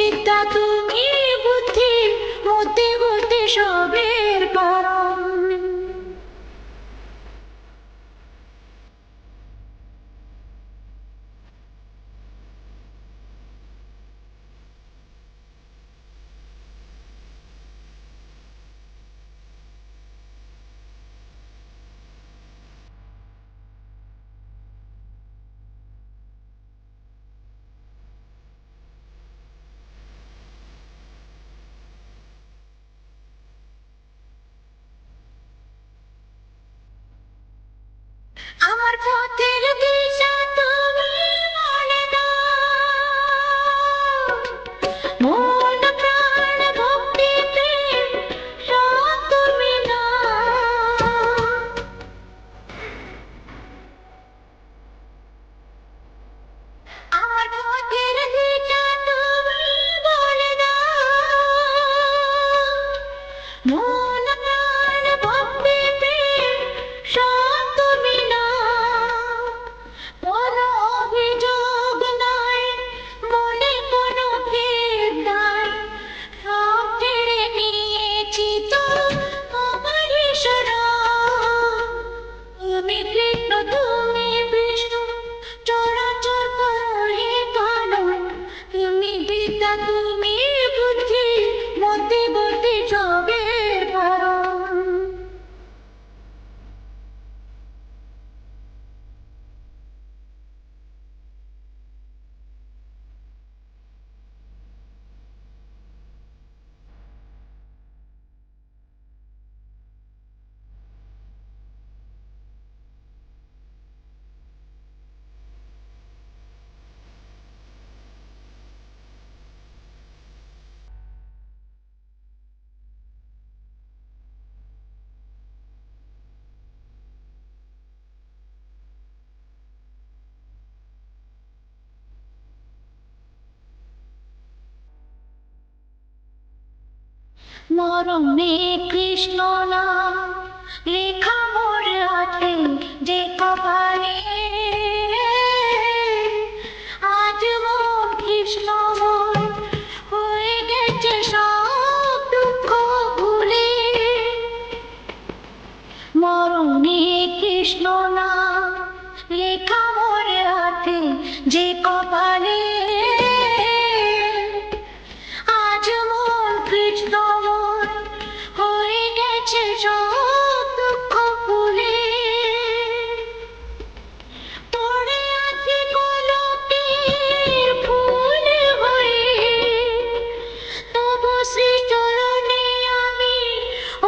বিদ্যা তুমি বুদ্ধি মতি গতি সবের কারণ। আমার পথের দিশা তুমি বলে দাও, মন প্রাণ ভক্তি প্রেম সব তুমি দাও। আমার পথের দিশা তুমি বলে দাও, মন প্রাণ ভক্তি প্রেম সব তুমি দাও। কোনো অভিযোগ নাই, মনে কোনো ভেদ নাই, সব ছেড়ে নিয়েছি তো তোমারই শরণ। তুমি কৃষ্ণ তুমি বিষ্ণু চরাচর করো কারণ। তুমি বিদ্যা তুমি বুদ্ধি মতি গতি সবের কারণ। মরণে কৃষ্ণ নাম লেখা মোর হাতে যে কপালে, আজ মন কৃষ্ণময় হয়ে গেছে সব দুঃখ ভুলে। মরণে কৃষ্ণ নাম লেখা মোর হাতে যে কপালে, আজ মন কৃষ্ণময় হয়ে গেছে সব দুঃখ ভুলে। পড়ে আছে কলকের ফুল হয়ে, তবু শ্রী চরণে আমি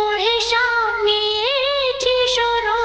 অহিসাম নিয়েছি শরণ।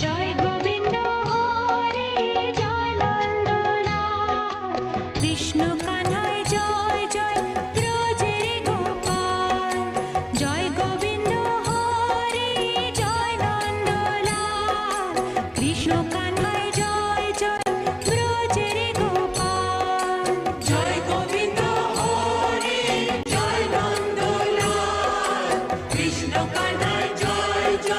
জয় গোবিন্দ হরে জয় নন্দলাল কৃষ্ণ কানায় জয় জয় ব্রজের গোপাল জয় গোবিন্দ হরে জয় নন্দলাল কৃষ্ণ কানায় জয় জয় ব্রজের গোপাল জয় গোবিন্দ হরে জয় নন্দলাল কৃষ্ণ কানায় জয় জয়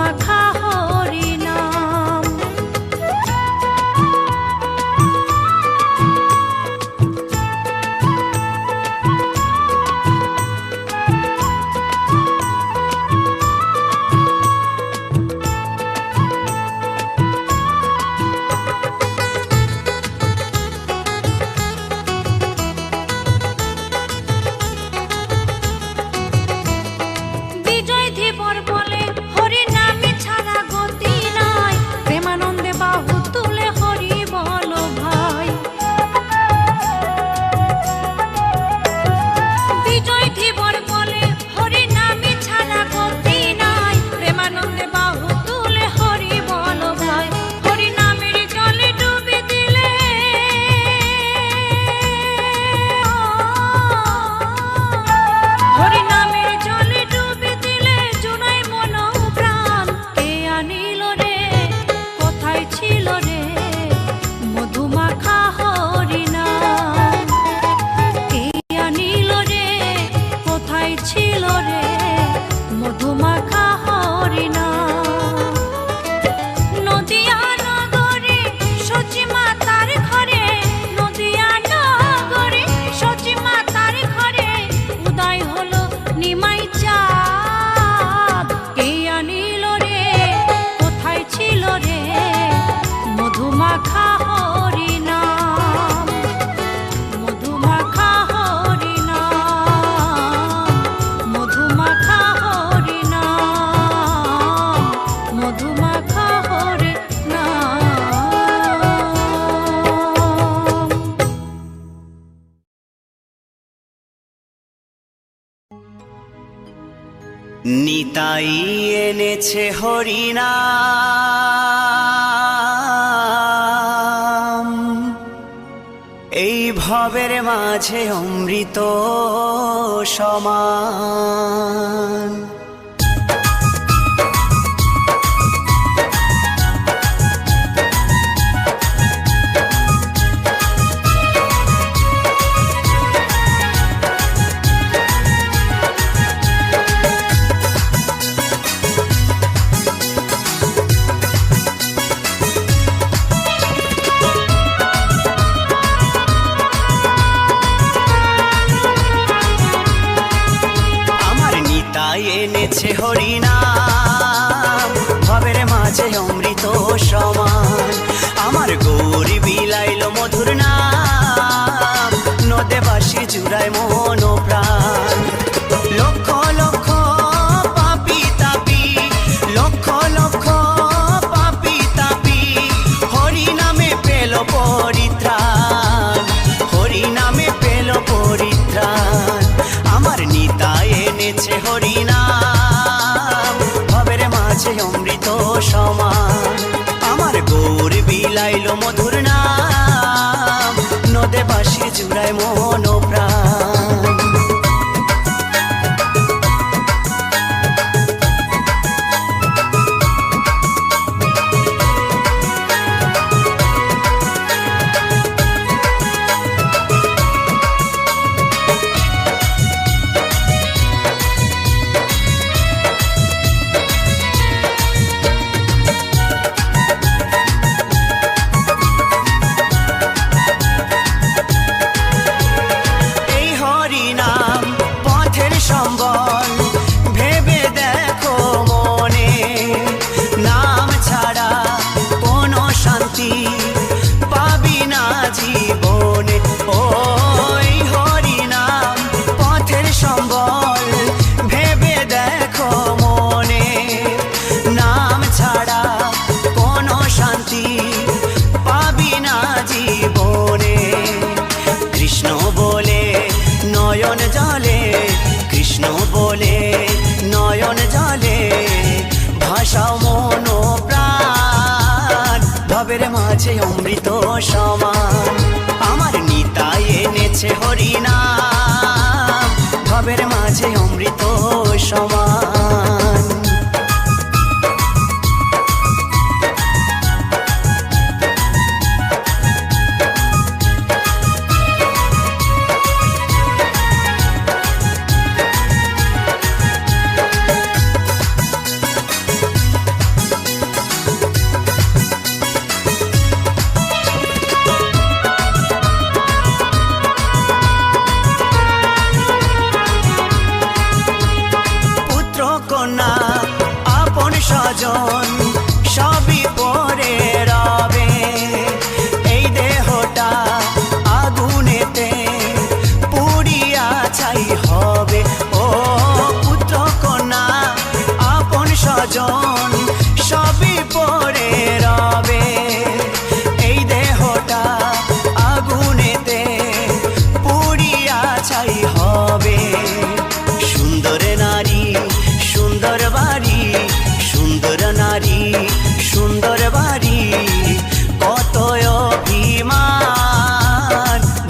মধুমাখা হরি নাম। বিজয় ধীবর বলে হরি নামে ছাড়া গতি নাই, প্রেমানন্দে বাহু তুলে হরি বল ভাই। বিজয় ধীবর বলে হরি নামে ছাড়া গতি নাই, প্রেমানন্দে বাহু তুলে হরি বল ভাই। হরি নামের জলে ডুবে দিলে হরি নামের জলে ডুবে দিলে জুড়াই মন প্রাণ। কে আনিল রে কোথায় ছিল রে মধুমাখা হরি নাম। কে আনিল রে কোথায় ছিল রে মধুমাখা হরি নাম। নদিয়া নগরে সচি মাতার ঘরে, নদিয়া নগরে সচি মাতার ঘরে উদয় হলো নিমাই চাঁদ। কে আনিল রে কোথায় ছিল রে মধুমাখা হরি নাম। মধুমাখা হরি নাম, মধুমাখা হরি নাম, মধুমাখা হরি নাম। নিতাই এনেছে হরিনাম, এই ভবের মাঝে অমৃত সমান। এনেছে হরিনাম, ভবের মাঝে অমৃত সমান। আমার গৌরী বিলাইল মধুর নাম, নদে বাসি জুড়ায় মন প্রাণ। লক্ষ লক্ষ পাপি তাপি, লক্ষ লক্ষ পাপি তাপি হরি নামে পেল পরিত্রাণ, হরি নামে পেল পরিত্রাণ। আমার নিতাই এনেছে হরিনাম, ভবের মাঝে অমৃত সমান। আমার গৌর বিলাইল মধুর নাম, নদে বাসি জুড়ায় মন প্রাণ। ভাষাও মন প্রাণ, ভবের মাঝে অমৃত সমান। আমার নিতাই এনেছে হরিনাম, ভবের মাঝে অমৃত সমান। স্বজন সবই পড়ে রবে। এই দেহটা আগুনেতে পুড়িয়া ছাই হবে। ও পুত্র কন্যা আপন স্বজন সবই পড়ে রবে। এই দেহটা আগুনেতে পুড়িয়া ছাই হবে। সুন্দর নারী সুন্দর বাড়ি, সুন্দর নারী সুন্দর বাড়ি, কত অভিমান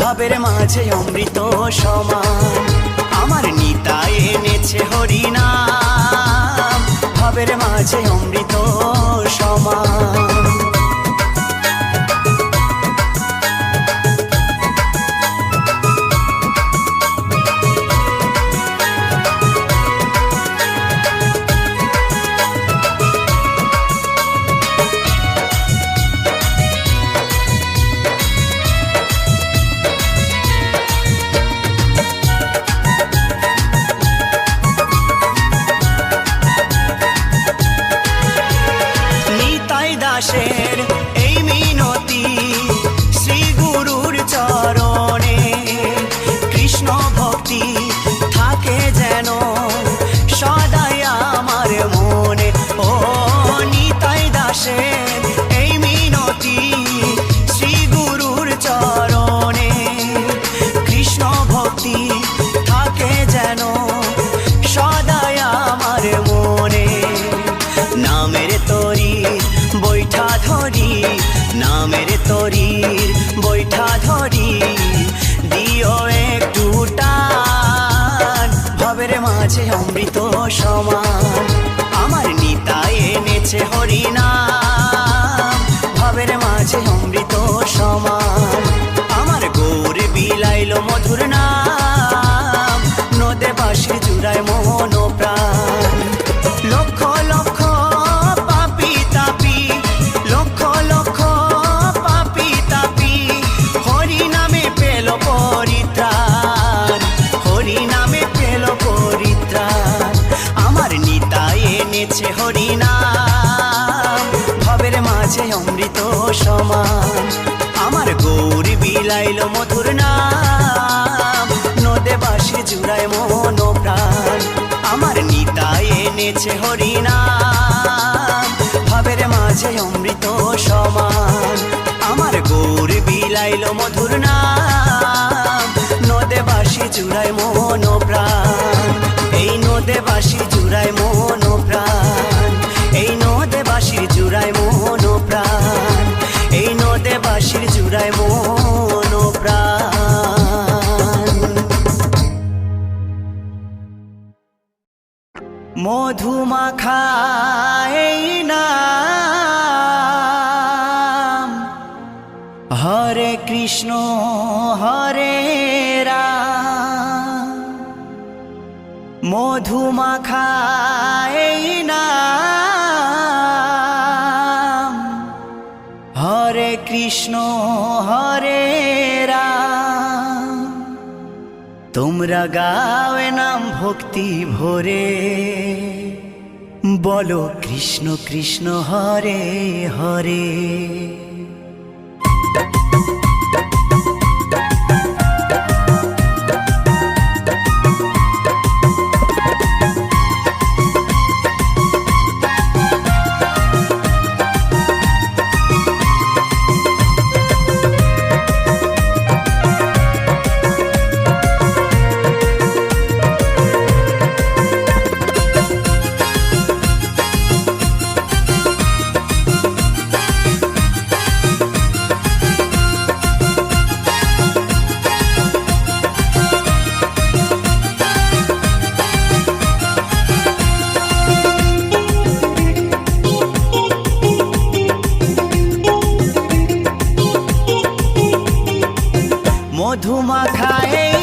ভাবের মাঝে অমৃত সমান। আমার নিতাই এনেছে হরিনাম, ভাবের মাঝে অমৃত সমান। দাসের এই মিনতি শ্রী গুরুর চরণে, কৃষ্ণ ভক্তি থাকে যেন সদাই আমার মনে। ও নিতাই দাসের এই মিনতি শ্রী গুরুর চরণে, কৃষ্ণ ভক্তি থাকে যেন সদাই আমার মনে। নামের তরি বৈঠা ধরি, নামের তরির বৈঠা ধরি, দিও একটু টান ভবের মাঝে অমৃত সমান। আমার নিতাই এনেছে হরিনাম, ভবের মাঝে অমৃত সমান। আমার গৌর বিলাইল মধুর নাম, নদে বাঁশি জুড়ায় মোহন প্রাণ। লক্ষ লক্ষ পাপি তাপি, লক্ষ লক্ষ পাপি তাপি, হরি নামে পেল পরিত্রাণ, হরি নামে পেল পরিত্রাণ। আমার নিতাই এনেছে হরিনাম, ভবের মাঝে অমৃত সমান। আমার গৌর বিলাইল মধুর নাম, নদে বাঁশি জুড়ায় মন প্রাণ। আমার নিতাই এনেছে হরিনাম, ভবের মাঝে অমৃত সমান। আমার গৌর বিলাইল মধুর নাম, নদে বাঁশি জুড়ায় মন প্রাণ। এই নদে বাঁশি জুড়ায় মন প্রাণ, এই নদে বাঁশির জুড়ায় মন প্রাণ, এই নদে বাঁশির জুড়ায় মন প্রাণ। মধুমাখা এই নাম, হরে কৃষ্ণ হরে রাম। মধুমাখা এই নাম, হরে কৃষ্ণ হরে রাম। তোমরা গাওয়ে নাম ভক্তি ভরে, বলো কৃষ্ণ কৃষ্ণ হরে হরে। মধুমাখা এই